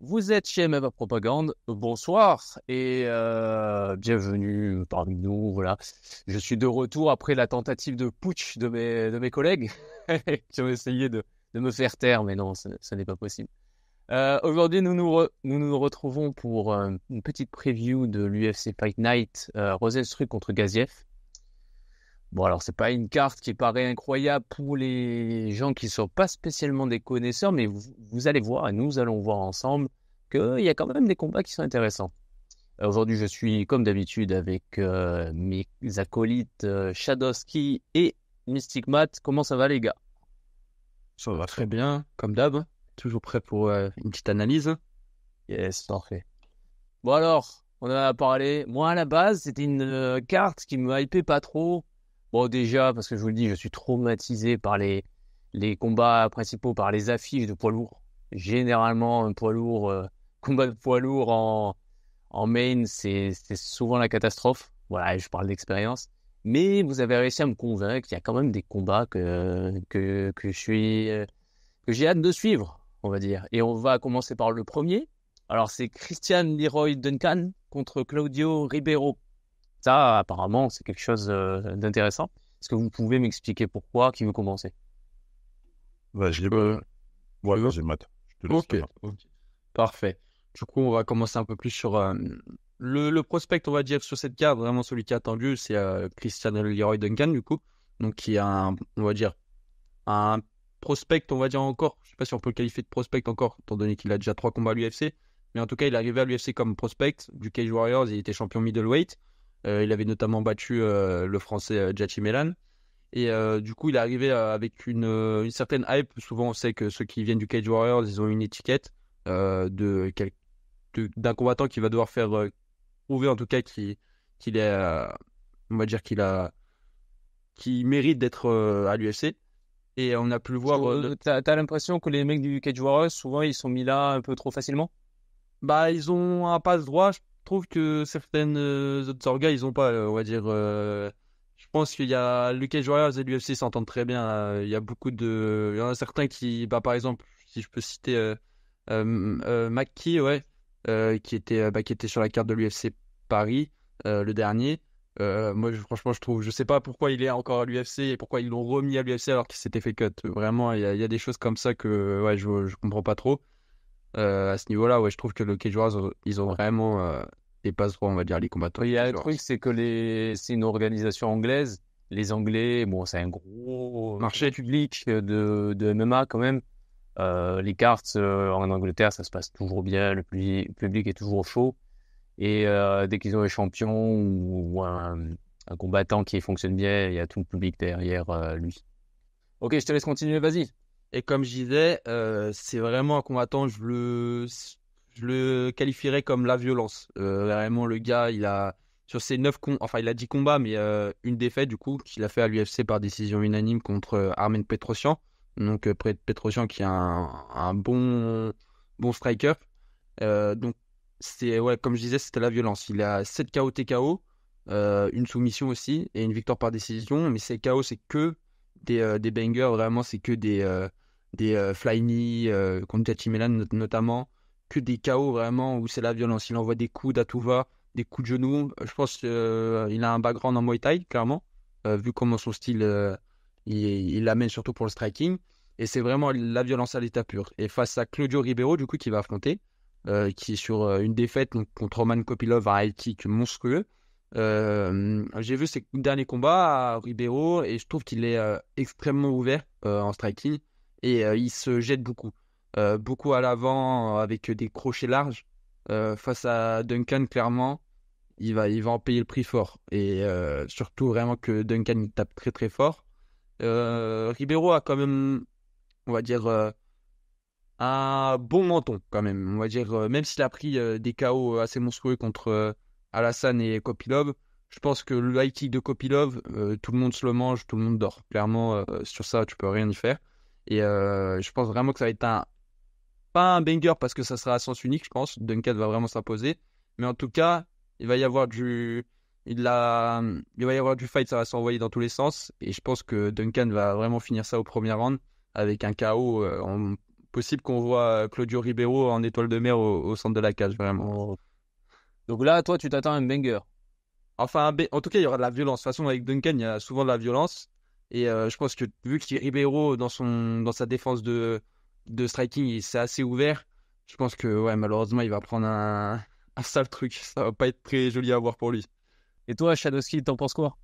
Vous êtes chez MMA Propagande, bonsoir et bienvenue parmi nous. Voilà, je suis de retour après la tentative de putsch de mes collègues qui ont essayé de me faire taire, mais non, ce n'est pas possible. Aujourd'hui, nous nous retrouvons pour une petite preview de l'UFC Fight Night Rozenstruik contre Gaziev. Bon, alors c'est pas une carte qui paraît incroyable pour les gens qui sont pas spécialement des connaisseurs, mais vous allez voir et nous allons voir ensemble qu'il y a quand même des combats qui sont intéressants. Aujourd'hui, je suis comme d'habitude avec mes acolytes Shadowski et Mystic Matt. Comment ça va, les gars? Ça va très bien, comme d'hab. Toujours prêt pour une petite analyse. Yes, parfait. Bon alors, on en a parlé. Moi, à la base, c'était une carte qui me hypait pas trop. Bon, déjà, parce que je vous le dis, je suis traumatisé par les combats principaux, par les affiches de poids lourds. Généralement, un poids lourd, combat de poids lourd en main, c'est souvent la catastrophe. Voilà, je parle d'expérience. Mais vous avez réussi à me convaincre qu'il y a quand même des combats que j'ai hâte de suivre, on va dire. Et on va commencer par le premier. Alors, c'est Christian Leroy Duncan contre Claudio Ribeiro. Ça, apparemment, c'est quelque chose d'intéressant. Est-ce que vous pouvez m'expliquer pourquoi? Qui veut commencer? Vas-y, Euh, ouais, tu veux vas-y, Matt. Je te laisse Ok, la main. ok. Parfait. Du coup, on va commencer un peu plus sur le prospect, on va dire, sur cette carte. Vraiment, celui qui est attendu, c'est Christian Leroy Duncan, du coup. Donc, qui a, on va dire, un prospect, on va dire encore. Je sais pas si on peut le qualifier de prospect encore, étant donné qu'il a déjà 3 combats à l'UFC. Mais en tout cas, il est arrivé à l'UFC comme prospect du Cage Warriors. Il était champion middleweight. Il avait notamment battu le français Jachi Melan. Et du coup, il est arrivé avec une certaine hype. Souvent, on sait que ceux qui viennent du Cage Warriors, ils ont une étiquette d'un combattant qui va devoir faire prouver en tout cas qu'il est, on va dire qu'il mérite d'être à l'UFC. Et on a pu le voir. T'as l'impression que les mecs du Cage Warriors, souvent, ils sont mis là un peu trop facilement? Bah, ils ont un passe droit. Je trouve que certaines autres orgas, ils ont pas, on va dire. Je pense qu'il y a le Cage Warriors et l'UFC s'entendent très bien. Il y a il y en a certains qui, bah, par exemple, si je peux citer McKee, ouais, qui était sur la carte de l'UFC Paris, le dernier. Moi, franchement, je sais pas pourquoi il est encore à l'UFC et pourquoi ils l'ont remis à l'UFC alors qu'il s'était fait cut. Vraiment, il y a des choses comme ça que, ouais, je comprends pas trop. À ce niveau-là, ouais, je trouve que le Cage Warriors, ils ont vraiment des passe droits, on va dire, les combattants Il du y a Cage un Warriors. truc, c'est que c'est une organisation anglaise. Les Anglais, bon, c'est un gros Marché. public de MMA quand même. Les cartes en Angleterre, ça se passe toujours bien. Le public est toujours chaud. Et dès qu'ils ont un champion ou un combattant qui fonctionne bien, il y a tout le public derrière lui. Ok, je te laisse continuer, vas-y. Et comme je disais, c'est vraiment un combattant, je le qualifierais comme la violence. Vraiment, le gars, sur ses enfin, il a 10 combats, mais une défaite, du coup, qu'il a fait à l'UFC par décision unanime contre Armen Petrosyan. Donc, Petrosyan qui est un bon striker. Donc, ouais, comme je disais, c'était la violence. Il a 7 KO TKO, une soumission aussi, et une victoire par décision. Mais ces KO, c'est que des bangers, vraiment, c'est que des fly knee contre Jackie Melan notamment, que des KO vraiment où c'est la violence. Il envoie des coups à tout va, des coups de genoux. Je pense qu'il a un background en Muay Thai, clairement, vu comment son style, il l'amène surtout pour le striking. Et c'est vraiment la violence à l'état pur. Et face à Claudio Ribeiro, du coup, qui va affronter, qui est sur une défaite donc, contre Roman Kopylov, un high kick monstrueux. J'ai vu ses derniers combats à Ribeiro et je trouve qu'il est extrêmement ouvert en striking et il se jette beaucoup. Beaucoup à l'avant avec des crochets larges. Face à Duncan, clairement, il va en payer le prix fort. Et surtout vraiment que Duncan il tape très très fort. Ribeiro a quand même, on va dire, un bon menton quand même. On va dire, même s'il a pris des KO assez monstrueux contre Alassane et Kopylov, je pense que le high kick de Kopylov, tout le monde se le mange, tout le monde dort. Clairement, sur ça, tu peux rien y faire. Et je pense vraiment que ça va être pas un banger parce que ça sera à sens unique, je pense. Duncan va vraiment s'imposer. Mais en tout cas, il va y avoir il va y avoir du fight, ça va s'envoyer dans tous les sens. Et je pense que Duncan va vraiment finir ça au premier round avec un KO possible qu'on voit Claudio Ribeiro en étoile de mer au centre de la cage, vraiment. Donc là, toi, tu t'attends à un banger. Enfin, en tout cas, il y aura de la violence. De toute façon, avec Duncan, il y a souvent de la violence. Et je pense que vu que Ribeiro, dans sa défense de striking, c'est assez ouvert, je pense que ouais, malheureusement, il va prendre un sale truc. Ça va pas être très joli à voir pour lui. Et toi, Shadowski, t'en penses quoi?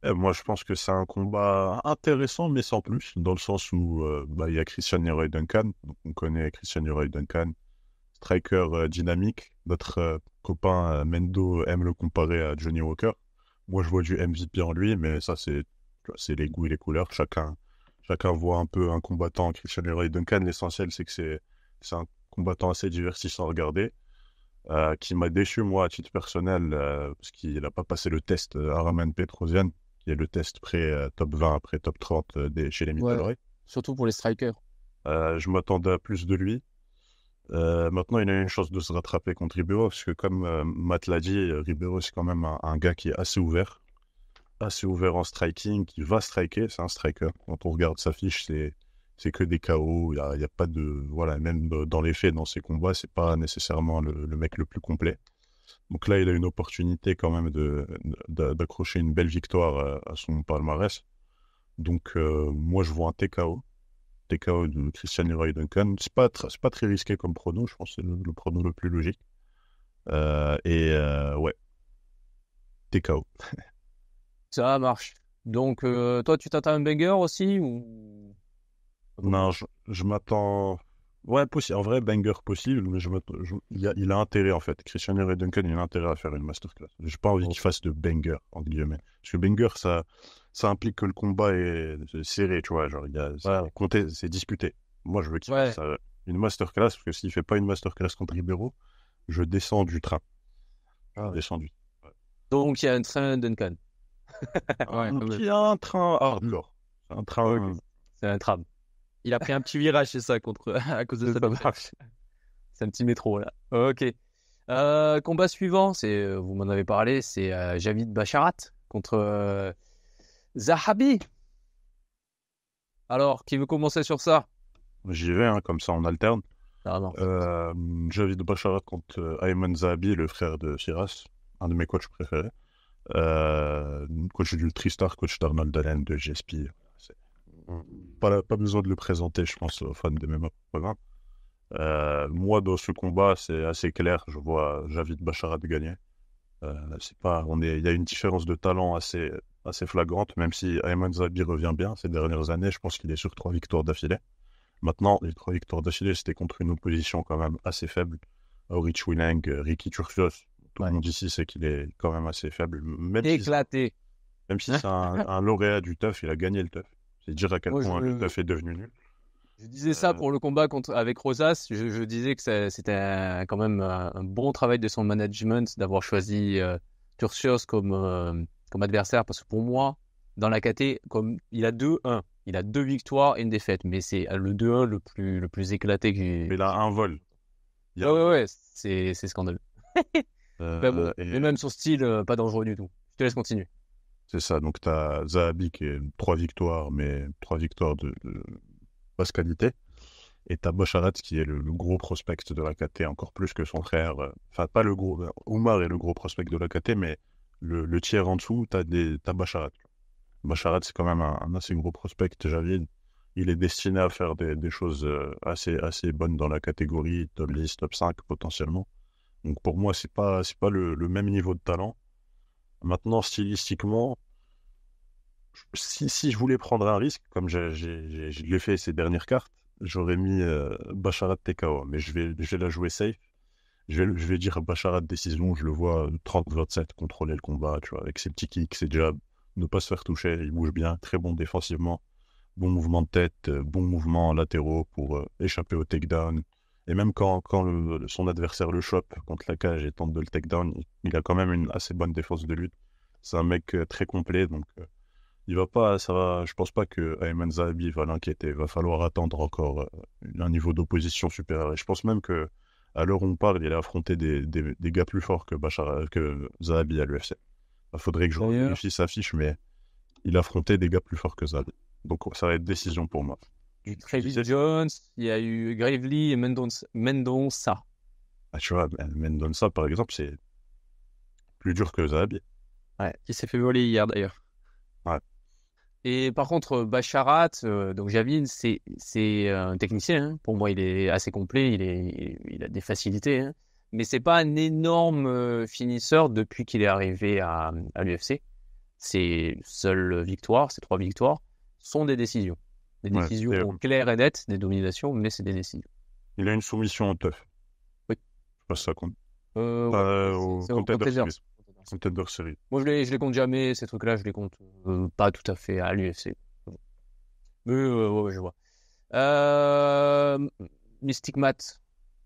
Moi, je pense que c'est un combat intéressant, mais sans plus, dans le sens où il y a Christian Leroy Duncan. Donc, on connaît Christian Leroy Duncan, striker dynamique. Notre copain Mendo aime le comparer à Johnny Walker. Moi, je vois du MVP en lui, mais ça, c'est les goûts et les couleurs. Chacun voit un peu un combattant. Christian Leroy Duncan, l'essentiel, c'est que c'est un combattant assez divertissant à regarder, qui m'a déçu, moi, à titre personnel, parce qu'il n'a pas passé le test Araman Petrosian, qui est le test pré-top 20, après top 30 chez les middleweight. Surtout pour les strikers. Je m'attendais à plus de lui. Maintenant, il a eu une chance de se rattraper contre Ribeiro, parce que comme Matt l'a dit, Ribeiro, c'est quand même un gars qui est assez ouvert en striking, qui va striker, c'est un striker. Quand on regarde sa fiche, c'est que des KO, il y a pas de... Voilà, même dans les faits, dans ses combats, c'est pas nécessairement le mec le plus complet. Donc là, il a une opportunité quand même d'accrocher une belle victoire à son palmarès. Donc moi, je vois un TKO de Christian Leroy Duncan. C'est pas très risqué comme prono, je pense que c'est le prono le plus logique. Ouais, TKO. Ça marche. Donc, toi, tu t'attends à un banger aussi ou... Non, je m'attends... Ouais, possible. En vrai, banger possible, mais il a intérêt, en fait. Christian Leroy Duncan, il a intérêt à faire une masterclass. J'ai pas envie qu'il fasse de banger, entre guillemets. Parce que banger, ça implique que le combat est serré, tu vois. Genre, c'est disputé. Moi, je veux qu'il fasse une masterclass, parce que s'il fait pas une masterclass contre Ribeiro, je descends du train. Donc, il y a un train Duncan. Il y a un train hardcore. C'est un train... Okay. C'est un tram. Il a pris un petit virage, c'est ça, à cause de ça. C'est un petit métro, là. Ok. Combat suivant, vous m'en avez parlé, c'est Javid Basharat contre Zahabi. Alors, qui veut commencer sur ça? J'y vais, hein, comme ça on alterne. Ah non. Javid Basharat contre Ayman Zahabi, le frère de Firas, un de mes coachs préférés. Coach du Tristar, coach d'Arnold Allen, de GSP. Pas besoin de le présenter, je pense, aux fans de MMA programme. Moi, dans ce combat, c'est assez clair. Je vois Javid Basharat gagner. Il y a une différence de talent assez flagrante, même si Ayman Zahabi revient bien ces dernières années. Je pense qu'il est sur 3 victoires d'affilée. Maintenant, les 3 victoires d'affilée, c'était contre une opposition quand même assez faible. Aurich Wilang, Ricky Turcios. Tout le monde ici sait qu'il est quand même assez faible. Éclaté. Même si c'est un lauréat du TUF, il a gagné le TUF. C'est dire à quel point le TUF est devenu nul. Je disais ça pour le combat avec Rosas. Je disais que c'était quand même un bon travail de son management d'avoir choisi Turcios comme adversaire. Parce que pour moi, dans la KT, comme il a 2-1, il a 2 victoires et une défaite. Mais c'est le 2-1 le plus éclaté que j'ai. Mais il a un vol. Ouais, c'est scandaleux. Mais même son style, pas dangereux du tout. Je te laisse continuer. C'est ça, donc tu as Zahabi qui est 3 victoires, mais 3 victoires de basse qualité. Et tu as Basharat qui est le gros prospect de la KT, encore plus que son frère. Enfin, pas le gros. Oumar est le gros prospect de la KT, mais le tiers en dessous, tu as Basharat. Basharat, c'est quand même un assez gros prospect, Javid. Il est destiné à faire des choses assez bonnes dans la catégorie, top 10, top 5 potentiellement. Donc pour moi, c'est pas le même niveau de talent. Maintenant, stylistiquement, si je voulais prendre un risque, comme je l'ai fait ces dernières cartes, j'aurais mis Basharat TKO. Mais je vais la jouer safe. Je vais dire Basharat décision. Je le vois 30-27 contrôler le combat, tu vois, avec ses petits kicks, ses jabs, ne pas se faire toucher. Il bouge bien, très bon défensivement. Bon mouvement de tête, bon mouvement latéraux pour échapper au takedown. Et même quand son adversaire le chope contre la cage et tente de le takedown, il a quand même une assez bonne défense de lutte. C'est un mec très complet, donc je pense pas que Ayman Zahabi va l'inquiéter. Il va falloir attendre encore un niveau d'opposition supérieur. Et je pense même que à l'heure où on parle, il a affronté des gars plus forts que Zahabi à l'UFC. Il faudrait que je vérifie sa fiche, mais il a affronté des gars plus forts que Zahabi. Donc ça va être décision pour moi. eu Travis Jones, il y a eu Gravely et Mendonça. Ah, tu vois, Mendonça, par exemple, c'est plus dur que Zahabi. Ouais, il s'est fait voler hier d'ailleurs. Ouais. Et par contre, Basharat, donc Javin, c'est un technicien. Hein. Pour moi, il est assez complet, il a des facilités. Hein. Mais c'est pas un énorme finisseur depuis qu'il est arrivé à l'UFC. Ses seules victoires, ses 3 victoires, sont des décisions. Des Ouais, décisions et, claires et nettes, des dominations, mais c'est des décisions. il a une soumission en teuf. Oui. Je sais pas si ça compte. Ouais, Au c'est au Contender Contender. Series. Contender Series. Moi, je les compte jamais, ces trucs-là, je les compte pas tout à fait à l'UFC. Mais ouais, je vois. Mystic Matt,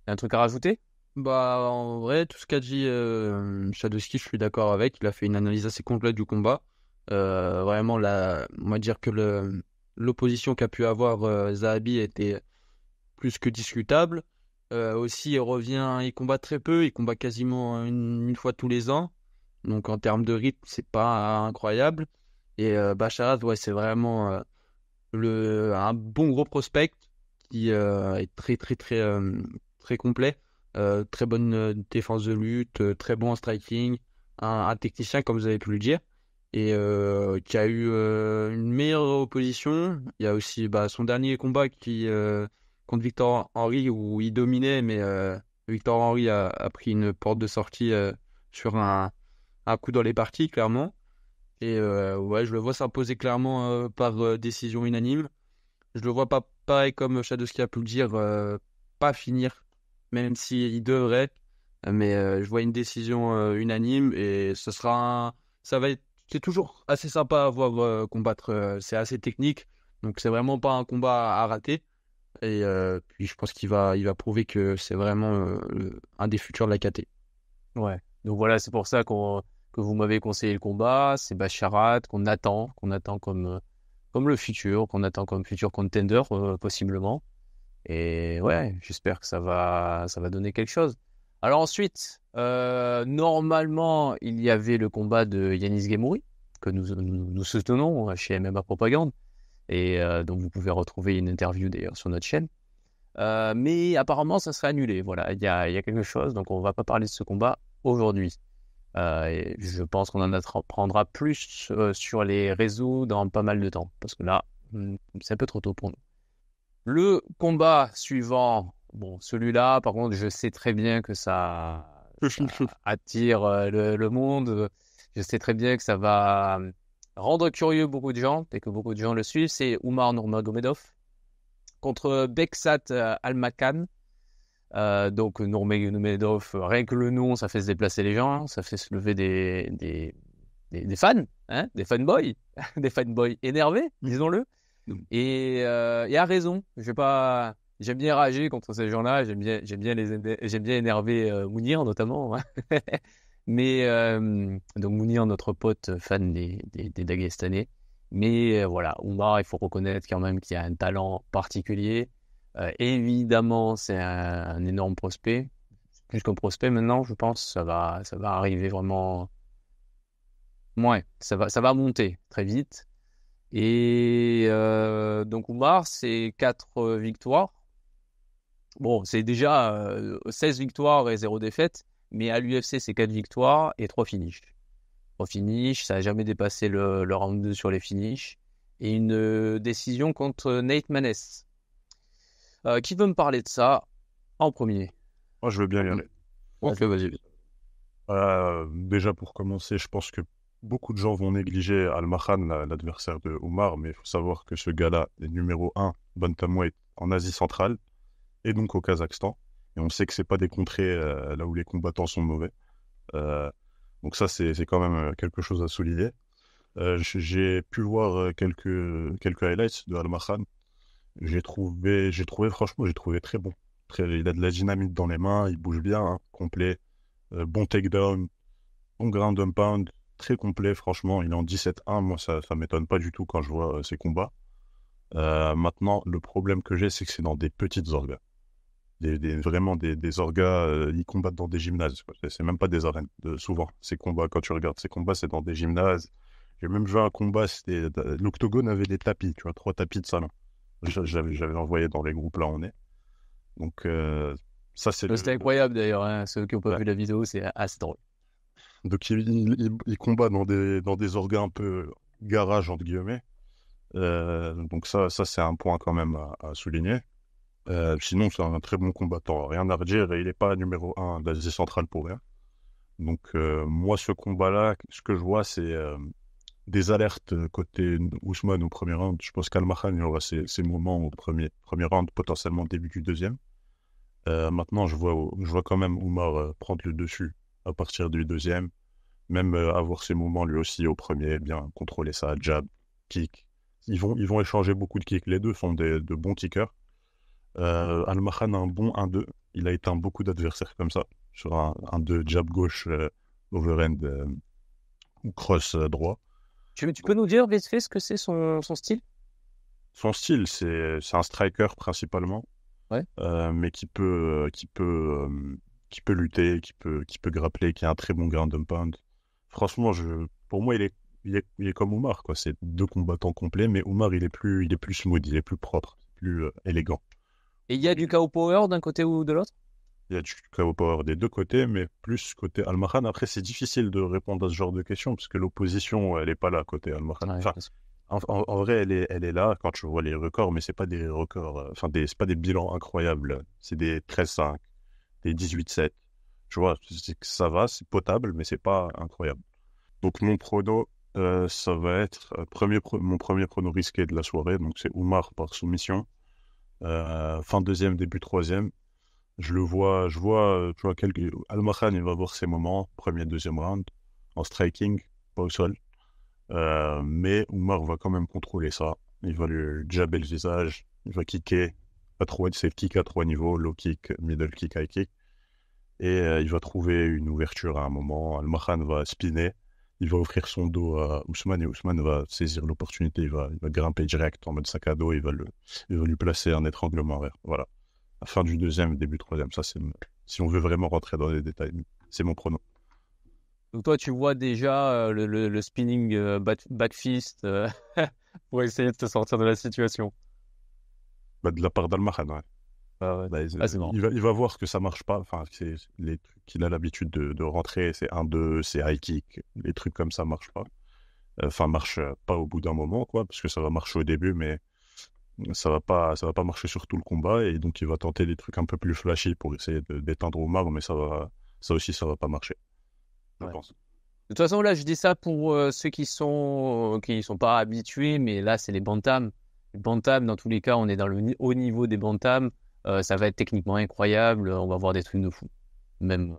y a un truc à rajouter? Bah, en vrai, tout ce qu'a dit Shadowski, je suis d'accord avec. Il a fait une analyse assez complète du combat. Vraiment, on va dire que l'opposition qu'a pu avoir Zahabi était plus que discutable. Aussi, il combat très peu. Il combat quasiment une fois tous les ans. Donc, en termes de rythme, c'est pas incroyable. Et Basharat, ouais, c'est vraiment un bon gros prospect qui est très, très, très, très complet. Très bonne défense de lutte, très bon en striking, un technicien comme vous avez pu le dire, et qui a eu une meilleure opposition. Il y a aussi son dernier combat contre Victor Henry où il dominait, mais Victor Henry a pris une porte de sortie sur un coup dans les parties, clairement. Et ouais, je le vois s'imposer clairement par décision unanime. Je le vois pas pareil comme Shadowski a pu le dire, pas finir, même s'il devrait. Mais je vois une décision unanime et ça va être, c'est toujours assez sympa à voir combattre. C'est assez technique, donc c'est vraiment pas un combat à rater. Et puis je pense il va prouver que c'est vraiment un des futurs de la KT. Ouais. Donc voilà, c'est pour ça que vous m'avez conseillé le combat. C'est Basharat qu'on attend comme le futur, qu'on attend comme futur contender possiblement. Et ouais, j'espère que ça va donner quelque chose. Alors ensuite, normalement, il y avait le combat de Yanis Gemouri que nous soutenons chez MMA Propagande. Et donc vous pouvez retrouver une interview d'ailleurs sur notre chaîne. Mais apparemment, ça serait annulé. Voilà, il y a quelque chose. Donc on va pas parler de ce combat aujourd'hui. Et je pense qu'on en apprendra plus sur les réseaux dans pas mal de temps. Parce que là, c'est un peu trop tôt pour nous. Le combat suivant, bon, celui-là, par contre, je sais très bien que ça attire le monde. Je sais très bien que ça va rendre curieux beaucoup de gens et que beaucoup de gens le suivent. C'est Oumar Nurmagomedov contre Beksat Almakhan. Donc Nurmagomedov, rien que le nom, ça fait se déplacer les gens, ça fait se lever des fans, hein, des fanboys, des fanboys énervés, disons-le. Et a raison. J'aime bien rager contre ces gens-là. J'aime bien énerver Mounir notamment. Mais donc Mounir, notre pote fan des Dagestanais. Mais voilà, Oumar, il faut reconnaître quand même qu'il y a un talent particulier. Évidemment, c'est un énorme prospect. Plus qu'un prospect maintenant, je pense. Ça va arriver vraiment. Ouais, ça va monter très vite. Et donc Oumar, c'est 4 victoires. Bon, c'est déjà 16 victoires et 0 défaite, mais à l'UFC, c'est 4 victoires et 3 finishes. 3 finishes, ça n'a jamais dépassé le round 2 sur les finishes. Et une décision contre Nate Maness. Qui veut me parler de ça en premier? Moi, je veux bien y aller. Ok, vas-y. Déjà, pour commencer, je pense que beaucoup de gens vont négliger Al-Makhan, l'adversaire de Oumar, mais il faut savoir que ce gars-là est numéro 1 bantamweight en Asie centrale et donc au Kazakhstan. Et on sait que c'est pas des contrées là où les combattants sont mauvais. Donc ça, c'est quand même quelque chose à souligner. J'ai pu voir quelques highlights de Al-Makhan. Franchement, j'ai trouvé très bon. Il a de la dynamite dans les mains, il bouge bien, hein, complet. Bon takedown, bon ground and pound, très complet, franchement. Il est en 17-1, moi ça m'étonne pas du tout quand je vois ses combats. Maintenant, le problème que j'ai, c'est que c'est dans des petites orgas. Vraiment des orgas, ils combattent dans des gymnases, quoi. C'est même pas des arènes, souvent. Ces combats, quand tu regardes ces combats, c'est dans des gymnases. J'ai même vu un combat, l'octogone avait des tapis, tu vois, 3 tapis de salon. J'avais envoyé dans les groupes, là on est. Donc ça c'est C'était incroyable d'ailleurs, hein. Ceux qui n'ont pas ouais. vu la vidéo, c'est assez drôle. Donc il combat dans des orgas un peu garage entre guillemets. Donc ça c'est un point quand même à souligner. Sinon c'est un très bon combattant, rien à redire, et il n'est pas numéro 1 d'Asie centrale pour rien. Donc moi ce combat-là, ce que je vois c'est des alertes côté Ousmane au premier round. Je pense qu'Al-Makhan il aura ses moments au premier round, potentiellement début du deuxième. Maintenant je vois quand même Oumar prendre le dessus à partir du deuxième, même avoir ses moments lui aussi au premier, bien contrôler ça, jab, kick. Ils vont échanger beaucoup de kicks. Les deux sont de bons kickers. Al-Makhan a un bon 1-2. Il a éteint beaucoup d'adversaires comme ça, sur un 1-2 jab gauche, overhand ou cross droit. Tu peux nous dire vite fait ce que c'est son style? Son style, c'est un striker principalement, Ouais. mais qui peut lutter, qui peut grappler, qui a un très bon ground and pound. Franchement, pour moi, il est comme Oumar, quoi. C'est deux combattants complets, mais Oumar, il est plus smooth, il est plus propre, plus élégant. Et il y a du KO Power d'un côté ou de l'autre? Il y a du KO power des deux côtés, mais plus côté Al-Makhan. Après, c'est difficile de répondre à ce genre de questions, parce que l'opposition, elle est pas là côté Al-Makhan. Ouais, Enfin, en vrai, elle est là quand tu vois les records, mais c'est pas des records, c'est pas des bilans incroyables. C'est des 13-5, des 18-7. Tu vois, ça va, c'est potable, mais c'est pas incroyable. Donc mon prono, ça va être mon premier prono risqué de la soirée, donc c'est Oumar par soumission. Fin deuxième, début troisième. Je vois, tu vois, Al-Makhan, il va avoir ses moments, premier, deuxième round, en striking, pas au sol. Mais Oumar va quand même contrôler ça. Il va lui jabber le visage, il va kicker c'est le kick à 3 niveaux, low kick, middle kick, high kick. Et il va trouver une ouverture à un moment. Al-Makhan va spinner, il va offrir son dos à Ousmane, et Ousmane va saisir l'opportunité, il va grimper direct en mode sac à dos, il va lui placer un étranglement arrière. Voilà. À fin du deuxième, début troisième, ça c'est si on veut vraiment rentrer dans les détails, c'est mon prono. Donc toi, tu vois déjà le spinning back fist pour essayer de te sortir de la situation. Bah, de la part d'Al-Makhan, ouais. Ah ouais. Bah, C'est marrant. il va voir que ça marche pas. Enfin, c'est les trucs qu'il a l'habitude de rentrer, c'est 1-2, c'est high kick, les trucs comme ça marchent pas. Enfin, marchent pas au bout d'un moment, quoi, parce que ça va marcher au début, mais ça va pas marcher sur tout le combat, et donc il va tenter des trucs un peu plus flashy pour essayer d'éteindre Omar, mais ça va pas marcher, je Ouais. pense. De toute façon, là, je dis ça pour ceux qui sont pas habitués, mais là, c'est les bantams. Les bantams, dans tous les cas, on est dans le haut niveau des bantams. Ça va être techniquement incroyable. On va voir des trucs de fou. Même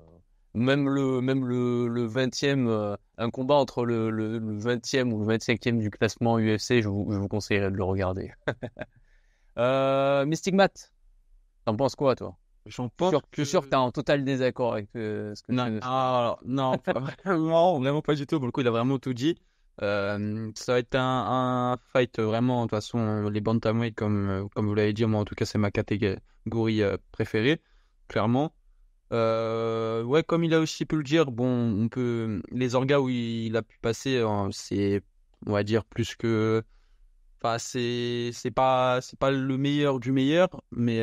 le 20e, un combat entre le 20e ou le 25e du classement UFC, je vous conseillerais de le regarder. Mystic Matt, t'en penses quoi, toi? J'en Je suis pense sûr, je suis sûr que t'es en total désaccord avec ce que Non, alors, non, pas vraiment, vraiment pas du tout. Pour le coup, il a vraiment tout dit. Ça va être un fight vraiment. De toute façon, les bantamweight, comme vous l'avez dit, moi en tout cas, c'est ma catégorie préférée, clairement. Ouais, comme il a aussi pu le dire, bon, les orgas où il a pu passer, c'est, on va dire, plus que. Enfin, c'est pas le meilleur du meilleur, mais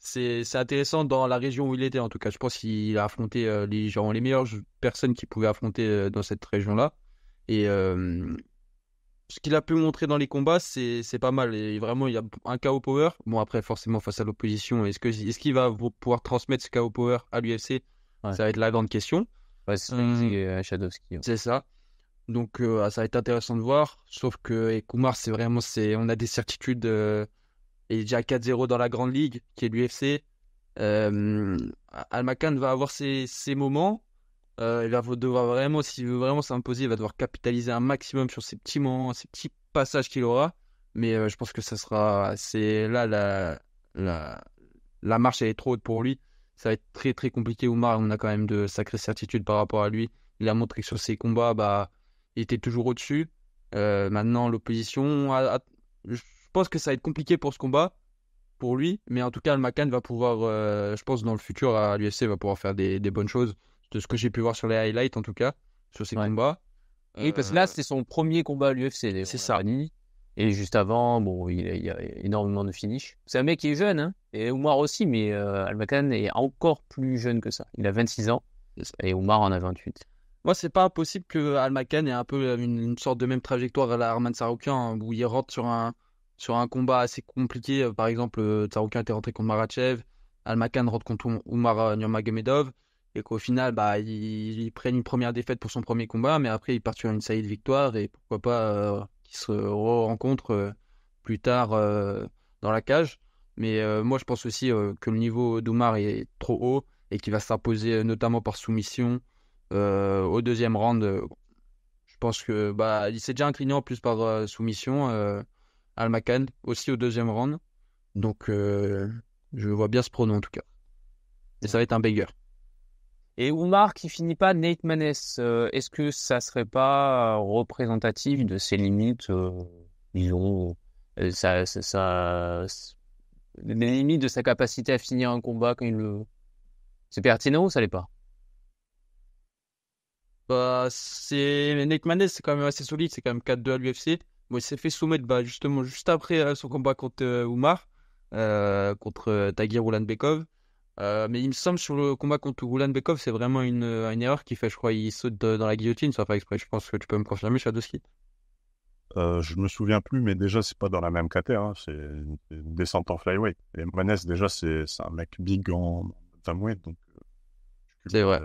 c'est intéressant dans la région où il était. En tout cas, je pense qu'il a affronté les meilleures personnes qu'il pouvait affronter dans cette région-là. Et ce qu'il a pu montrer dans les combats, c'est pas mal. Et vraiment, il y a un KO power. Bon, après, forcément, face à l'opposition, est-ce qu'il va pouvoir transmettre ce KO power à l'UFC? Ouais. Ça va être la grande question. Ouais, c'est ce que disait Shadowski. Ouais. C'est ça. Donc, ça va être intéressant de voir. Sauf que Kumar, on a des certitudes. Il est déjà 4-0 dans la grande ligue, qui est l'UFC. Al-Makhan va avoir ses moments. Il va devoir vraiment, s'il veut vraiment s'imposer, il va devoir capitaliser un maximum sur ces petits moments, ces petits passages qu'il aura. Mais je pense que c'est là la marche elle est trop haute pour lui. Ça va être très très compliqué. Oumar, on a quand même de sacrées certitudes par rapport à lui. Il a montré que sur ses combats, bah, il était toujours au-dessus. Maintenant, l'opposition, je pense que ça va être compliqué pour ce combat, pour lui. Mais en tout cas, Al-Makhan va pouvoir, je pense, dans le futur à l'UFC, va pouvoir faire des bonnes choses. De ce que j'ai pu voir sur les highlights, en tout cas, sur ses combats. Oui, parce que là, c'est son premier combat à l'UFC. C'est ça. Et juste avant, bon, il y a énormément de finish. C'est un mec qui est jeune, hein, et Oumar aussi, mais Al-Makan est encore plus jeune que ça. Il a 26 ans et Oumar en a 28. Moi, c'est pas impossible que Al-Makan ait un peu une sorte de même trajectoire à la Arman Tsarukyan, hein, où il rentre sur un combat assez compliqué. Par exemple, Tsarukyan était rentré contre Makhachev, Al-Makan rentre contre Oumar Nurmagomedov, et qu'au final, bah, ils prennent une première défaite pour son premier combat, mais après, ils partent sur une série de victoires, et pourquoi pas qu'ils se rencontrent plus tard dans la cage. Mais moi, je pense aussi que le niveau d'Oumar est trop haut, et qu'il va s'imposer notamment par soumission au deuxième round. Je pense que bah il s'est déjà incliné en plus par soumission Al-Makan aussi au deuxième round. Donc je vois bien ce pronom en tout cas. Et ça va être un banger. Et Oumar qui finit pas Nate Maness, est-ce que ça serait pas représentatif de ses limites, disons, les limites de sa capacité à finir un combat quand il le... C'est pertinent ou ça l'est pas? Bah c'est Nate Maness, c'est quand même assez solide, c'est quand même 4-2 à l'UFC. Bon, il s'est fait soumettre bah, justement juste après son combat contre Oumar, contre Tagir Ulanbekov. Mais il me semble sur le combat contre Ulanbekov, c'est vraiment une erreur qu'il fait, je crois. Il saute dans la guillotine, ça pas exprès. Je pense que tu peux me confirmer, Shadowski. Je me souviens plus, mais déjà, c'est pas dans la même caté, hein. C'est une descente en flyweight. Et Maness, déjà, c'est un mec big en bantamweight, donc C'est vrai.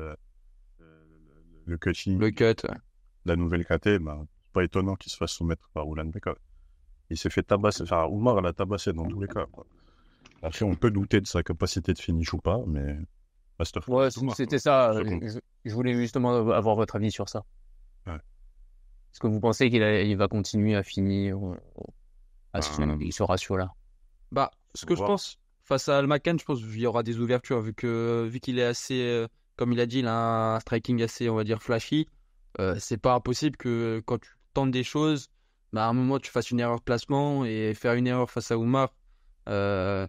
le cutting, Le cut, ouais. la nouvelle caté, ben, c'est pas étonnant qu'il se fasse soumettre par Ulanbekov. Il s'est fait tabasser, enfin, Oumar l'a tabassé dans tous les cas, quoi. Après, on peut douter de sa capacité de finish ou pas, mais reste fort. Ouais, Oumar, c'était ça. je compte. Je voulais justement avoir votre avis sur ça. Ouais. Est-ce que vous pensez il va continuer à finir à ce ratio-là? Bah, ce que je pense, face à Al-Makan, je pense qu'il y aura des ouvertures, vu qu'il est assez, comme il a dit, il a un striking assez, on va dire, flashy. C'est pas impossible que quand tu tentes des choses, bah, à un moment, tu fasses une erreur de placement et faire une erreur face à Oumar, euh,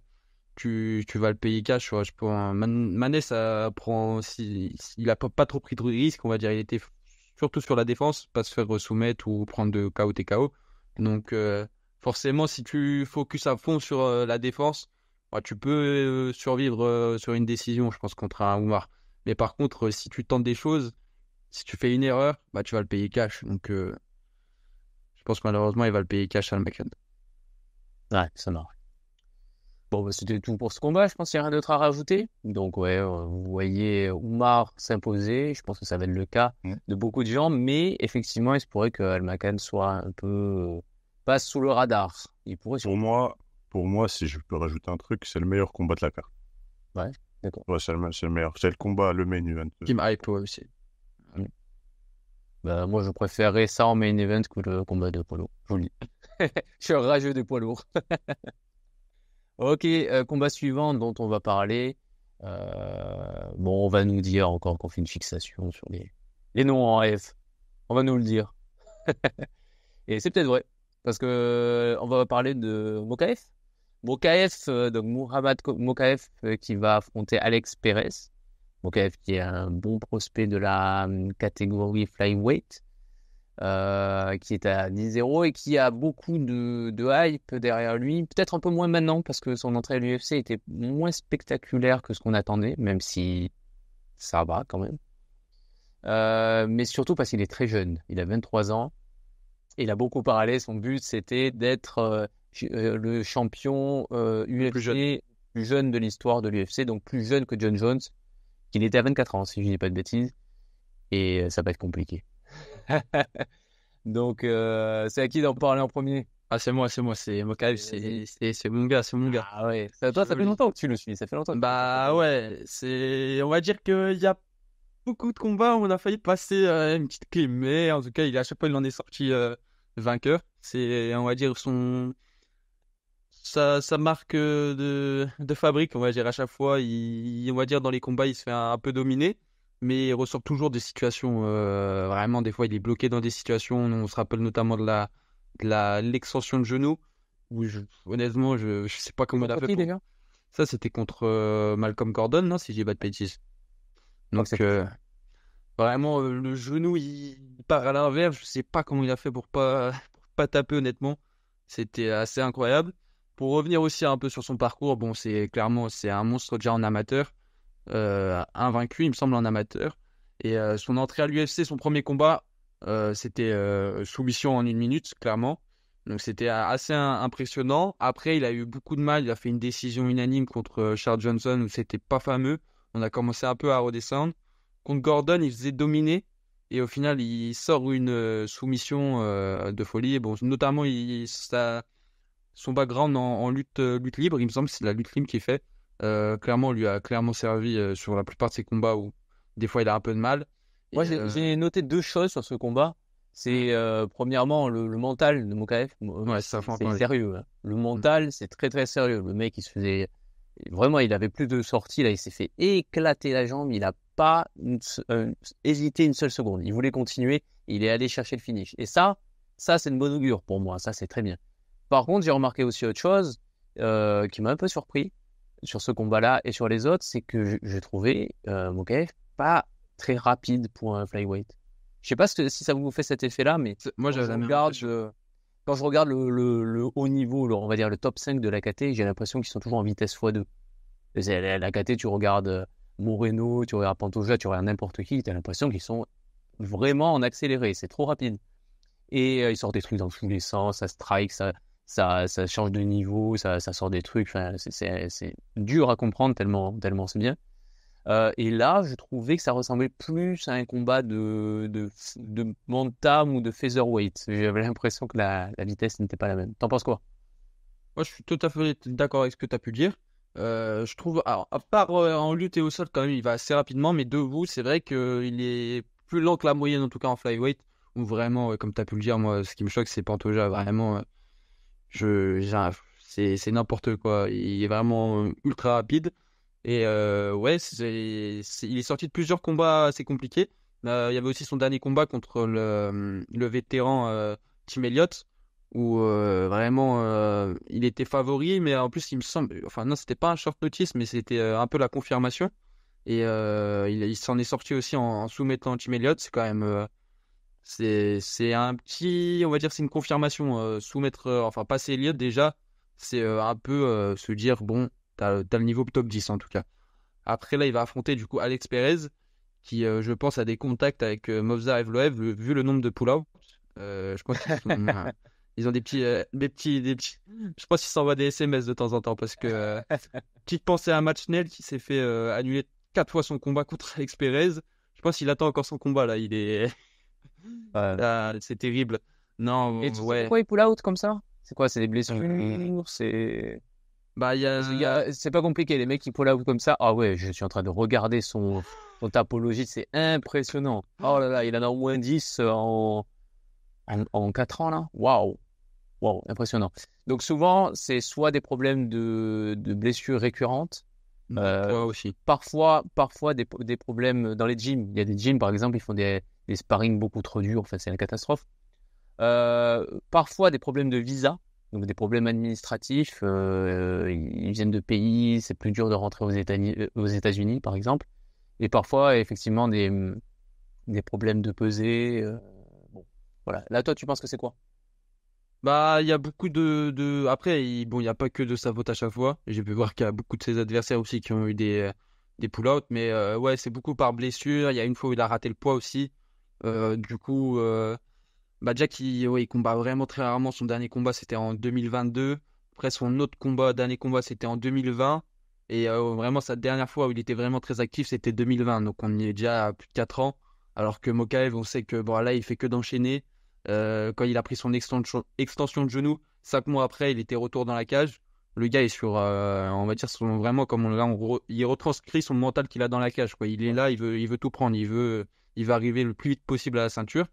tu vas le payer cash. Je pense, Manet, ça prend, il a pas trop pris de risques, on va dire. Il était surtout sur la défense, pas se faire soumettre ou prendre de KO TKO. Donc, forcément, si tu focuses à fond sur la défense, bah, tu peux survivre sur une décision, je pense, contre un Oumar. Mais par contre, si tu tentes des choses, si tu fais une erreur, bah, tu vas le payer cash. Donc, je pense que malheureusement, il va le payer cash à Al-Makan. Ouais, ça marche. Bon, bah, c'était tout pour ce combat. Je pense qu'il n'y a rien d'autre à rajouter. Donc, ouais, vous voyez Oumar s'imposer. Je pense que ça va être le cas de beaucoup de gens. Mais effectivement, il se pourrait que Al-Makan soit un peu passe sous le radar. Il pourrait Pour moi, si je peux rajouter un truc, c'est le meilleur combat de la carte. Ouais, d'accord. Ouais, c'est le meilleur. C'est le combat, le main event. Qui me hype, ouais, aussi. Bah, moi, je préférerais ça en main event que le combat de poids lourd. Je vous le dis. Je suis un rageux des poids lourds. Ok, combat suivant dont on va parler. Bon, on va nous dire encore qu'on fait une fixation sur les noms en F. On va nous le dire. Et c'est peut-être vrai. Parce que on va parler de Mokaev. Mokaev, donc Muhammad Mokaev qui va affronter Alex Perez. Mokaev qui est un bon prospect de la catégorie flyweight. Qui est à 10-0 et qui a beaucoup de hype derrière lui. Peut-être un peu moins maintenant parce que son entrée à l'UFC était moins spectaculaire que ce qu'on attendait, même si ça va quand même. Mais surtout parce qu'il est très jeune. Il a 23 ans. Et il a beaucoup parlé. Son but, c'était d'être le champion UFC plus jeune de l'histoire de l'UFC, donc plus jeune que John Jones, qu'il était à 24 ans, si je ne dis pas de bêtises. Et ça va être compliqué. Donc, c'est à qui d'en parler en premier? Ah, c'est moi, c'est Mokaev, c'est mon gars, c'est mon gars. Ah ouais, toi, ça fait longtemps que tu le suis, ça fait longtemps. Bah ouais, on va dire qu'il y a beaucoup de combats où on a failli passer une petite clim, mais en tout cas, à chaque fois, il en est sorti vainqueur. C'est, on va dire, sa marque de fabrique, on va dire, à chaque fois, on va dire, dans les combats, il se fait un peu dominer, mais il ressort toujours des situations, vraiment, des fois, il est bloqué dans des situations, on se rappelle notamment de l'extension de genou, où honnêtement, je sais pas comment il a fait. Déjà ça, c'était contre Malcolm Gordon, non, si j'ai pas de bêtises. Donc, vraiment, le genou, il part à l'inverse. Je sais pas comment il a fait pour pas taper, honnêtement. C'était assez incroyable. Pour revenir aussi un peu sur son parcours, bon, c'est un monstre déjà en amateur, invaincu, il me semble, en amateur. Et son entrée à l'UFC, son premier combat, c'était soumission en 1 minute, clairement. Donc c'était assez impressionnant. Après, il a eu beaucoup de mal. Il a fait une décision unanime contre Charles Johnson où c'était pas fameux. On a commencé un peu à redescendre. Contre Gordon, il faisait dominer. Et au final, il sort une soumission de folie. Et bon, notamment, son background en lutte libre, il me semble que c'est la lutte libre qu'il fait. Clairement, lui a clairement servi sur la plupart de ses combats où des fois il a un peu de mal. Moi, j'ai noté 2 choses sur ce combat. C'est premièrement le mental de Mokaev. Ouais, ça fait C'est sérieux, hein. Le mental, c'est très très sérieux. Le mec, il se faisait vraiment, il avait plus de sorties là. Il s'est fait éclater la jambe. Il n'a pas hésité une seule seconde. Il voulait continuer. Il est allé chercher le finish. Et ça c'est une bonne augure pour moi. Ça, c'est très bien. Par contre, j'ai remarqué aussi autre chose qui m'a un peu surpris sur ce combat-là et sur les autres, c'est que j'ai trouvé Mokaev pas très rapide pour un flyweight. Je sais pas si ça vous fait cet effet-là, mais moi, quand je regarde le haut niveau, on va dire le top 5 de l'AKT, j'ai l'impression qu'ils sont toujours en vitesse x2. L'AKT, tu regardes Moreno, tu regardes Pantoja, tu regardes n'importe qui, tu as l'impression qu'ils sont vraiment en accéléré, c'est trop rapide. Et ils sortent des trucs dans tous les sens, ça strike, ça change de niveau, ça sort des trucs, enfin, c'est dur à comprendre tellement c'est bien. Et là, je trouvais que ça ressemblait plus à un combat de bantam ou de featherweight. J'avais l'impression que la vitesse n'était pas la même. T'en penses quoi? Moi, je suis tout à fait d'accord avec ce que tu as pu dire. Je trouve, alors, à part en lutte et au sol, quand même, il va assez rapidement, mais debout, c'est vrai qu'il est plus lent que la moyenne, en tout cas en flyweight, où vraiment, comme tu as pu le dire, moi, ce qui me choque, c'est Pantoja, vraiment, c'est n'importe quoi. Il est vraiment ultra rapide. Et ouais, il est sorti de plusieurs combats assez compliqués. Il y avait aussi son dernier combat contre le vétéran Tim Elliott, où vraiment il était favori, mais en plus il me semble, enfin non, c'était pas un short notice, mais c'était un peu la confirmation. Et il s'en est sorti aussi en soumettant Tim Elliott. C'est quand même, c'est un petit, on va dire, c'est une confirmation. Soumettre, enfin passer Elliott déjà, c'est un peu se dire bon, t'as le niveau top 10 en tout cas. Après, là, il va affronter du coup Alex Perez, qui, je pense, a des contacts avec Movsar Evloev, vu le nombre de pull-outs. Je pense qu'ils ils ont des petits. Je pense qu'ils s'envoient des SMS de temps en temps parce que. Petite pensée à Matt Schnell qui s'est fait annuler 4 fois son combat contre Alex Perez. Je pense qu'il attend encore son combat là. Il est. Ah, c'est terrible. Non, Et tu sais ouais. pourquoi il pull out comme ça? C'est quoi? C'est des blessures? C'est. Bah, C'est pas compliqué, les mecs qui pull out comme ça. Ah ouais, je suis en train de regarder son tapologie, c'est impressionnant. Oh là là, il en a au moins 10 en 4 ans là. Waouh, waouh, impressionnant. Donc souvent, c'est soit des problèmes de blessures récurrentes, toi aussi. parfois des problèmes dans les gyms. Il y a des gyms, par exemple, ils font des sparring beaucoup trop durs, enfin, c'est la catastrophe. Parfois des problèmes de visa, donc des problèmes administratifs. Ils viennent de pays, c'est plus dur de rentrer aux États-Unis, par exemple. Et parfois, effectivement, des problèmes de pesée. Bon, voilà. Là, toi, tu penses que c'est quoi? Bah, il y a beaucoup Après, bon, il n'y a pas que de sa faute à chaque fois. J'ai pu voir qu'il y a beaucoup de ses adversaires aussi qui ont eu des pull-outs. Mais ouais, c'est beaucoup par blessure. Il y a une fois où il a raté le poids aussi. Du coup, bah, Jack, il combat vraiment très rarement. Son dernier combat, c'était en 2022. Après, son autre dernier combat, c'était en 2020. Et vraiment, sa dernière fois où il était vraiment très actif, c'était 2020. Donc, on y est déjà à plus de 4 ans. Alors que Mokaev, on sait que bon, là, il fait que d'enchaîner. Quand il a pris son extension de genou, 5 mois après, il était retour dans la cage. Le gars est sur, on va dire, vraiment, comme il retranscrit son mental qu'il a dans la cage, quoi. Il est là, il veut tout prendre, il veut arriver le plus vite possible à la ceinture.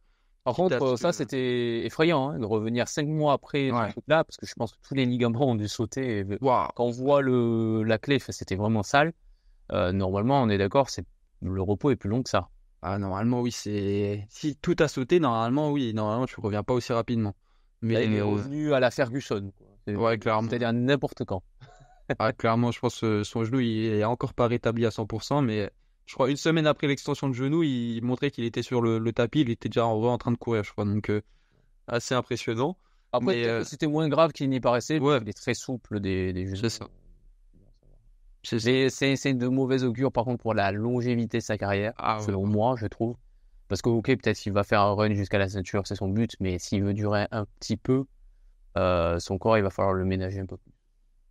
Par contre, ça, c'était effrayant, hein, de revenir 5 mois après ce truc-là, parce que je pense que tous les ligaments ont dû sauter. Wow. Quand on voit la clé, c'était vraiment sale. Normalement, on est d'accord, le repos est plus long que ça. Ah, normalement, oui, si tout a sauté, normalement, oui, normalement, tu reviens pas aussi rapidement. Mais là, il est revenu à la Ferguson, quoi. Ouais, clairement. C'est-à-dire n'importe quand. Ah, clairement, je pense que son genou, il est encore pas rétabli à 100%, mais je crois une semaine après l'extension de genou, il montrait qu'il était sur le tapis, il était déjà en train de courir, je crois, donc assez impressionnant. Après, Mais, peut-être que c'était moins grave qu'il n'y paraissait. ouais. Il est très souple des jeux. C'est ça. C'est ça. Mais c'est de mauvais augure, par contre, pour la longévité de sa carrière, Ah, selon ouais. moi, je trouve. Parce que, ok, peut-être qu'il va faire un run jusqu'à la ceinture, c'est son but, mais s'il veut durer un petit peu, son corps, il va falloir le ménager un peu plus.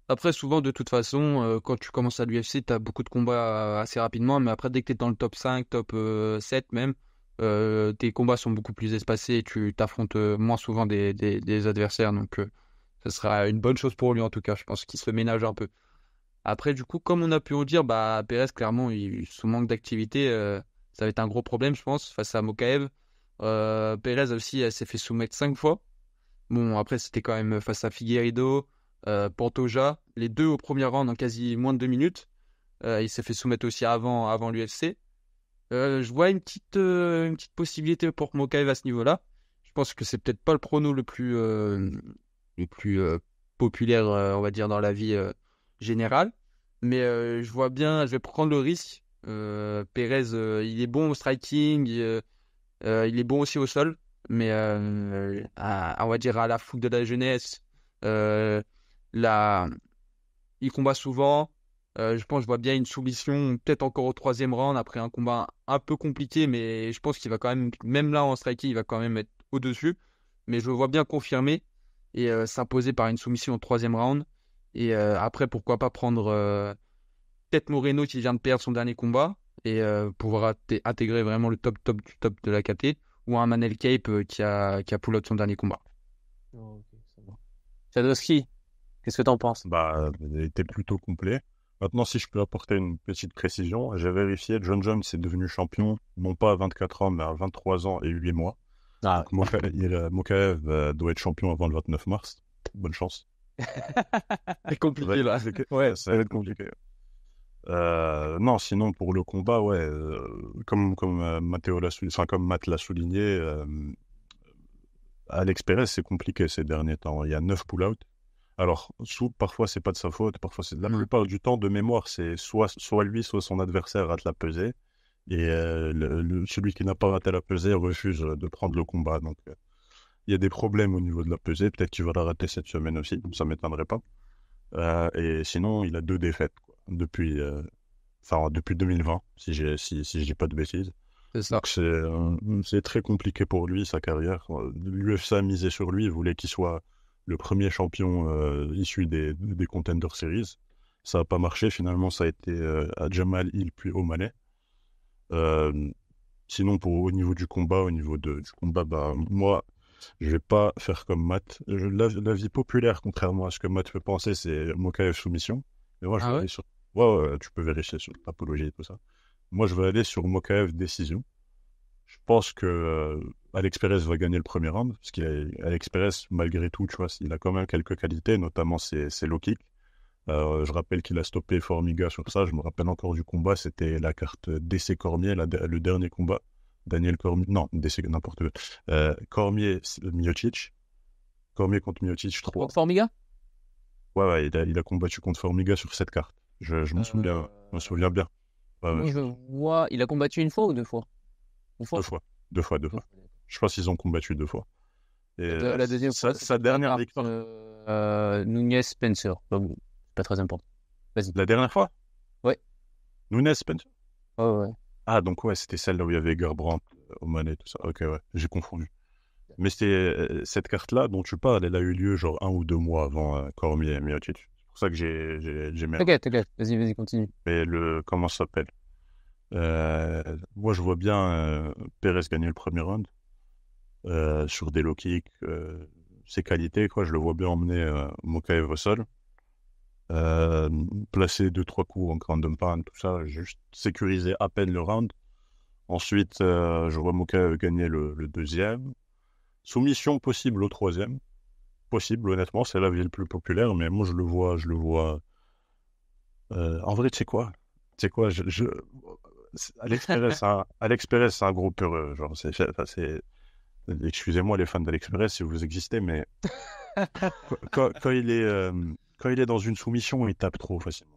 Après, souvent, de toute façon, quand tu commences à l'UFC, tu as beaucoup de combats assez rapidement. Mais après, dès que tu es dans le top 5, top 7 même, tes combats sont beaucoup plus espacés et tu t'affrontes moins souvent des adversaires. Donc, ça sera une bonne chose pour lui, en tout cas. Je pense qu'il se ménage un peu. Après, du coup, comme on a pu en dire, bah, Perez, clairement, sous manque d'activité, ça va être un gros problème, je pense, face à Mokaev. Perez aussi, elle s'est fait soumettre 5 fois. Bon, après, c'était quand même face à Figueiredo, Pantoja, les deux au premier round en quasi moins de 2 minutes. Il s'est fait soumettre aussi avant l'UFC. Je vois une petite possibilité pour Mokaev à ce niveau-là. Je pense que c'est peut-être pas le prono le plus populaire, on va dire, dans la vie générale. Mais je vois bien, je vais prendre le risque. Perez, il est bon au striking, il est bon aussi au sol. Mais on va dire à la fougue de la jeunesse, euh, la- il combat souvent. Je pense que je vois bien une soumission, peut-être encore au troisième round, après un combat un peu compliqué, mais je pense qu'il va quand même là en striking, il va quand même être au-dessus. Mais je le vois bien confirmer et s'imposer par une soumission au troisième round. Et après, pourquoi pas prendre peut-être Moreno qui vient de perdre son dernier combat et pouvoir intégrer vraiment le top top du top de la KT, ou un Manel Cape qui a pull out son dernier combat. Oh, ok, ça va. Sadowski, qu'est-ce que t'en penses? Bah, il était plutôt complet. Maintenant, si je peux apporter une petite précision, j'ai vérifié, John Jones est devenu champion, non pas à 24 ans, mais à 23 ans et 8 mois. Ah, Donc, Mokaev doit être champion avant le 29 mars. Bonne chance. C'est compliqué là. Ouais, ça va être compliqué. Non, sinon pour le combat, ouais, comme comme Matt l'a souligné, Alex Perez c'est compliqué ces derniers temps. Il y a 9 pull-out. Alors, parfois c'est pas de sa faute, parfois c'est la plupart du temps de mémoire, c'est soit lui, soit son adversaire rate la pesée, et celui qui n'a pas raté la pesée refuse de prendre le combat. Donc, il y a des problèmes au niveau de la pesée. Peut-être qu'il va la rater cette semaine aussi, ça m'étonnerait pas. Et sinon, il a 2 défaites quoi, depuis 2020, si je dis pas de bêtises. C'est ça. Donc c'est très compliqué pour lui, sa carrière. L'UFC a misé sur lui, il voulait qu'il soit le premier champion issu des Contender Series. Ça n'a pas marché, finalement ça a été à Jamal Hill puis O'Malley. Sinon au niveau du combat, bah, moi je vais pas faire comme Matt. L'avis populaire, contrairement à ce que Matt peut penser, c'est Mokaev soumission. Mais moi je Ah vais ouais? aller sur... Ouais, tu peux vérifier sur l'apologie et tout ça. Moi je vais aller sur Mokaev décision. Je pense que Alex Perez va gagner le premier round, parce qu'Alex Perez, malgré tout, tu vois, il a quand même quelques qualités, notamment ses low kicks. Je rappelle qu'il a stoppé Formiga sur ça. Je me rappelle encore du combat, c'était la carte DC Cormier, le dernier combat. Daniel Cormier, non, DC, n'importe quoi. Cormier, Miocic. Cormier contre Miocic 3. contre Formiga? Ouais, il a combattu contre Formiga sur cette carte. Je m'en souviens bien. Ouais, Moi, je vois. Il a combattu une fois ou deux fois? Une fois? Deux fois. Je pense qu'ils ont combattu 2 fois. Et La deuxième fois, sa dernière victoire. Nunez Spencer. Bon, c'est pas très important. Vas-y. La dernière fois? Ouais. Nunez Spencer? Ouais. Ah, donc ouais, c'était celle là où il y avait Garbrandt, Omané, tout ça. Ok, ouais, j'ai confondu. Mais c'était cette carte-là dont tu parles, elle a eu lieu genre 1 ou 2 mois avant Cormier et Miocic. C'est pour ça que j'ai mis. T'inquiète. Vas-y, continue. Mais comment ça s'appelle? Moi, je vois bien Perez gagner le premier round sur des low kicks, ses qualités, quoi. Je le vois bien emmener Mokaev au sol. Placer 2-3 coups en ground and pound, tout ça, juste sécuriser à peine le round. Ensuite, je vois Mokaev gagner le deuxième. Soumission possible au troisième. Possible, honnêtement, c'est la vie le plus populaire, mais moi je le vois. En vrai, tu sais quoi, Alex Perez, c'est un gros peureux. Genre, excusez-moi les fans d'Alex Perez si vous existez, mais quand il est dans une soumission, il tape trop facilement.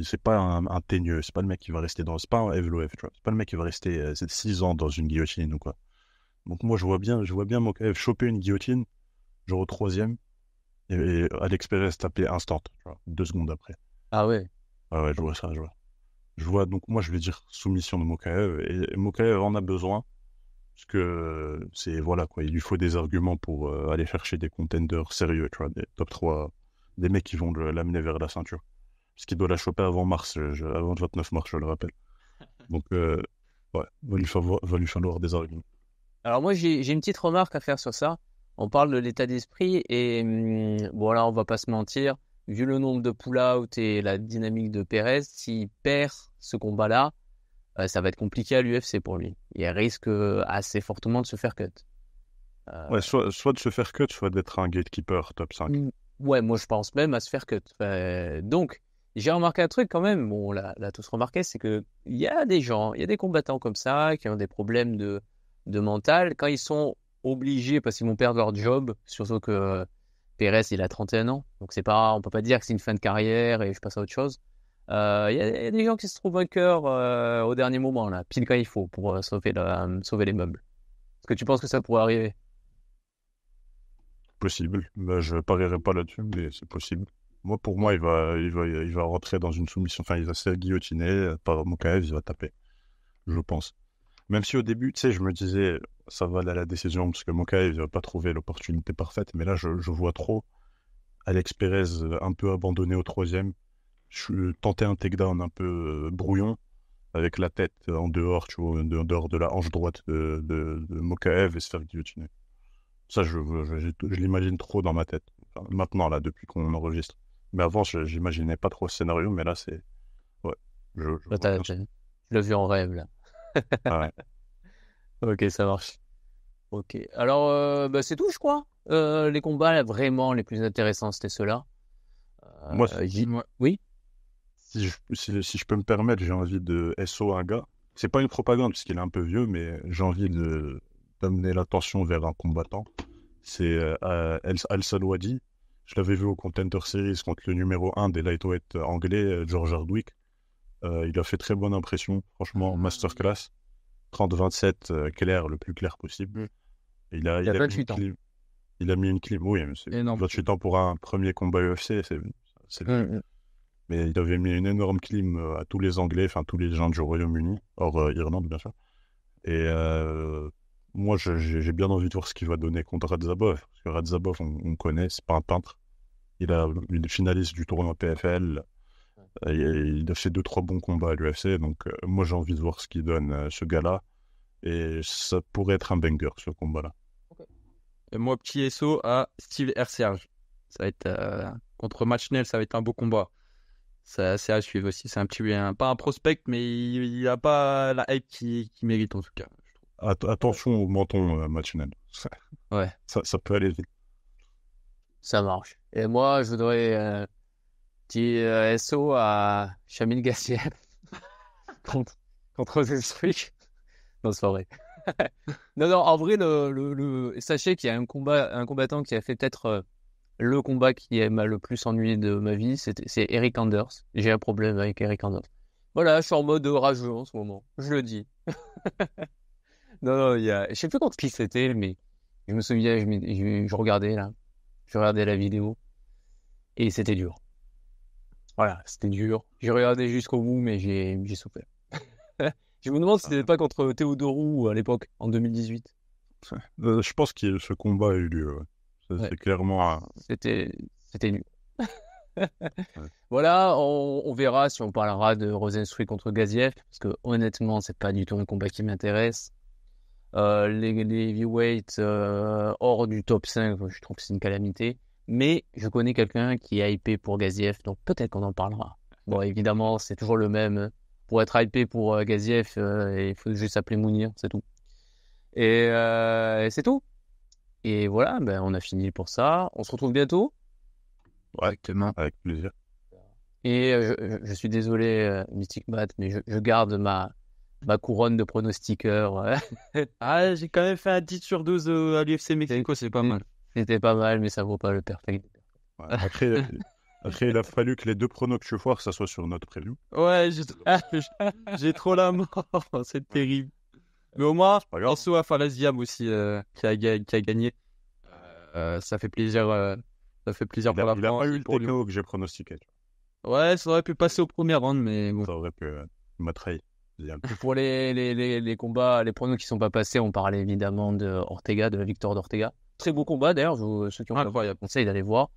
C'est pas un teigneux, c'est pas le mec qui va rester c'est pas un Evloev, tu vois. C'est pas le mec qui va rester 6 ans dans une guillotine ou quoi. Donc moi je vois bien Mokaev choper une guillotine, genre au troisième, et Alex Perez tapait instant, tu vois, 2 secondes après. Ah ouais. Ah ouais, je vois ça, je vois. Je vois, donc moi, je vais dire soumission de Mokaev, et Mokaev en a besoin, parce que c'est, voilà, quoi, il lui faut des arguments pour aller chercher des contenders sérieux, tu vois, des top 3, des mecs qui vont l'amener vers la ceinture. Parce qu'il doit la choper avant mars, avant le 29 mars, je le rappelle. Donc, ouais, va lui falloir des arguments. Alors moi, j'ai une petite remarque à faire sur ça. On parle de l'état d'esprit et bon là, on va pas se mentir. Vu le nombre de pull-out et la dynamique de Perez, s'il perd ce combat-là, ça va être compliqué à l'UFC pour lui. Il risque assez fortement de se faire cut. Ouais, soit de se faire cut, soit d'être un gatekeeper top 5. Ouais, moi je pense même à se faire cut. Donc, j'ai remarqué un truc quand même, bon, on l'a tous remarqué, c'est que il y a des gens, il y a des combattants comme ça qui ont des problèmes de mental. Quand ils sont obligés, parce qu'ils vont perdre leur job, surtout que Pérez, il a 31 ans, donc c'est pas, on peut pas dire que c'est une fin de carrière et je passe à autre chose. Il y a des gens qui se trouvent vainqueurs au dernier moment, là, pile quand il faut, pour sauver les meubles. Est-ce que tu penses que ça pourrait arriver? Possible. Bah, je parierai pas là-dessus, mais c'est possible. Moi, pour moi, il va rentrer dans une soumission. Enfin, il va se faire guillotiner par Mokaev, il va taper. Je pense. Même si au début, tu sais, je me disais, ça va aller à la décision, parce que Mokaev, il va pas trouver l'opportunité parfaite. Mais là, je vois trop Alex Perez un peu abandonné au troisième. Je tentais un takedown un peu brouillon, avec la tête en dehors, tu vois, en dehors de la hanche droite de Mokaev et se faire guillotiner. Ça, je l'imagine trop dans ma tête. Enfin, maintenant, là, depuis qu'on enregistre. Mais avant, j'imaginais pas trop ce scénario, mais là, c'est... Ouais, je Là, vois bien. tu l'as vu en rêve, là. Ah ouais. Ok, ça marche. Ok. Alors, bah, c'est tout, je crois. Les combats là, vraiment les plus intéressants, c'était ceux-là. Moi, Ouais. Oui. si je peux me permettre, j'ai envie de SO un gars. C'est pas une propagande, parce qu'il est un peu vieux, mais j'ai envie d'amener l'attention vers un combattant. C'est Al Salwadi. Je l'avais vu au Contender Series contre le numéro 1 des lightweight anglais, George Hardwick. Il a fait très bonne impression, franchement, masterclass. 30-27, clair, le plus clair possible. Mm. Et Il a mis une 28 ans. clim. Il a mis une clim, oui, mais c'est Énorme. 28 ans pour un premier combat UFC, c'est Mm. mais il avait mis une énorme clim à tous les Anglais, enfin tous les gens du Royaume-Uni, hors Irlande, bien sûr. Et moi, j'ai bien envie de voir ce qu'il va donner contre Radzhabov. Parce que Radzhabov, on connaît, c'est pas un peintre. Il est finaliste du tournoi PFL. Il a fait 2-3 bons combats à l'UFC. Donc, moi, j'ai envie de voir ce qu'il donne, ce gars-là. Et ça pourrait être un banger, ce combat-là. Et moi, petit SO à Steve Serge. Ça va être contre Machnell, ça va être un beau combat. C'est à suivre aussi. C'est un petit, pas un prospect, mais il a pas la hype qu'il mérite en tout cas. Attention au menton, Machinel. Ouais, Ça peut aller vite. ça marche. Et moi, je voudrais petit SO à Shamil Gassiev contre Zestruik. Non, c'est pas vrai. Non, non, en vrai, sachez qu'il y a un combattant qui a fait peut-être le combat qui m'a le plus ennuyé de ma vie, c'est Eric Anders. J'ai un problème avec Eric Anders. Voilà, je suis en mode rageux en ce moment, je le dis. Non, non, je sais plus contre qui c'était, mais je me souviens, je regardais là, je regardais la vidéo et c'était dur. Voilà, c'était dur. J'ai regardé jusqu'au bout, mais j'ai souffert. Je me demande si c'était pas contre Théodorou à l'époque, en 2018. Je pense que ce combat a eu lieu. Ouais. Ouais. C'est clairement C'était nul. Voilà, on verra si on parlera de Rozenstruik contre Gaziev, parce que honnêtement, c'est pas du tout un combat qui m'intéresse. Les heavyweights hors du top 5, je trouve que c'est une calamité. Mais je connais quelqu'un qui est hypé pour Gaziev, donc peut-être qu'on en parlera. Bon, évidemment, c'est toujours le même. Pour être hypé pour Gaziev, il faut juste s'appeler Mounir, c'est tout. Et c'est tout. Et voilà, ben, on a fini pour ça. On se retrouve bientôt. Exactement. avec plaisir. Et je suis désolé, Mystic Matt, mais je garde ma couronne de pronostiqueur. Ah, j'ai quand même fait un 10 sur 12 à l'UFC Mexico, c'est pas mal. C'était pas mal, mais ça vaut pas le perfect. Ouais. Après, il a fallu que les 2 pronos que je foire, ça soit sur notre preview. Ouais, j'ai trop la mort, c'est terrible. Mais au moins, pas grave. SO à Falaziam aussi, qui a gagné. Ça fait plaisir. Ça fait plaisir pour la Il a France. pas eu le pour lui. TKO que j'ai pronostiqué. Ouais, ça aurait pu passer au premier round, mais bon. Ça aurait pu. Il m'a trahi. Et pour les combats, les pronos qui sont pas passés, on parlait évidemment de Ortega, de la victoire d'Ortega. Très beau combat d'ailleurs, ceux qui ont Incroyable. conseil d'aller voir.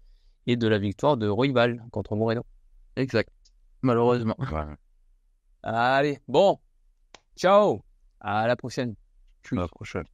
Et de la victoire de Royval contre Moreno. Exact. Malheureusement. Ouais. Allez, bon, ciao, à la prochaine. À la prochaine.